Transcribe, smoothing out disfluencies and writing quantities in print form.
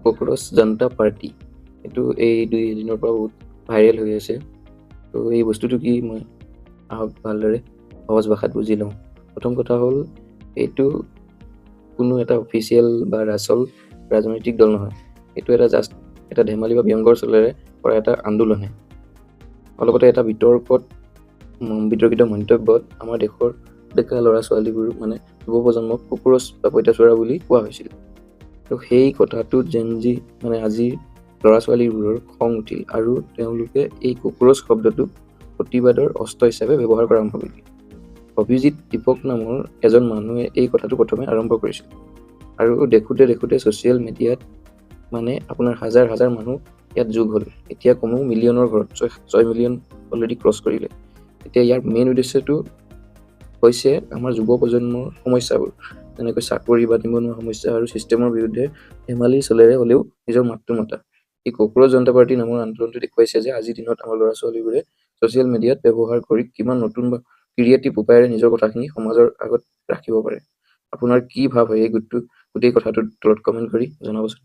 Cockroach জনতা party, এইটো এই 2 দিনৰ পৰা বহুত ভাইৰেল হৈ আছে। তো এই বস্তুটো কি মই আহক ভালদৰে সহজ ভাষাত বুজি লওঁ। প্ৰথম কথা হ'ল, এইটো কোনো এটা অফিচিয়েল বা আচল ৰাজনৈতিক দল নহয়। এইটো জাষ্ট এটা ধেমালি বা ব্যংগৰ চলেৰে কৰা এটা আন্দোলনহে। অলপতে এটা বিতৰ্কিত মন্তব্যত আমাৰ দেশৰ ডেকা ল'ৰা-ছোৱালীবোৰ মানে যুৱ প্ৰজন্মক কক্ৰচ বা পঁইতাচোৰা বুলি কোৱা হৈছিল। তো সেই কথাটোত জেনজি মানে আজিৰ ল'ৰা-ছোৱালীবোৰৰ খং উঠিল আৰু তেওঁলোকে এই কক্ৰচ শব্দটোক প্ৰতিবাদৰ অস্ত্ৰ হিচাপে ব্যৱহাৰ কৰা আৰম্ভ কৰিলে। অভিজিত দীপক নামৰ এজন মানুহে এই কথাটো প্ৰথমে আৰম্ভ কৰিছিল আৰু দেখোঁতে দেখোঁতে ছ'চিয়েল মিডিয়াত মানে আপোনাৰ হাজাৰ হাজাৰ মানুহ ইয়াত যোগ হ'ল। এতিয়া কমেও মিলিয়নৰ ঘৰত 6 মিলিয়ন অলৰেডি ক্ৰছ কৰিলে। এতিয়া ইয়াৰ মেইন উদ্দেশ্যটো হৈছে আমাৰ যুৱ প্ৰজন্মৰ সমস্যাবোৰ, যেনেকৈ চাকৰি বা নিবনুৱা সমস্যা আৰু ছিষ্টেমৰ বিৰুদ্ধে ধেমালিৰ চলেৰে হ'লেও নিজৰ মাতটো মতা। এই কক্ৰচ জনতা পাৰ্টি নামৰ আন্দোলনটো দেখুৱাইছে যে আজিৰ দিনত আমাৰ ল'ৰা-ছোৱালীবোৰে ছ'চিয়েল মিডিয়াত ব্যৱহাৰ কৰি কিমান নতুন বা ক্ৰিয়েটিভ উপায়েৰে নিজৰ কথাখিনি সমাজৰ আগত ৰাখিব পাৰে। আপোনাৰ কি ভাৱ হয় এই গোটেই কথাটোৰ তলত কমেণ্ট কৰি জনাবচোন।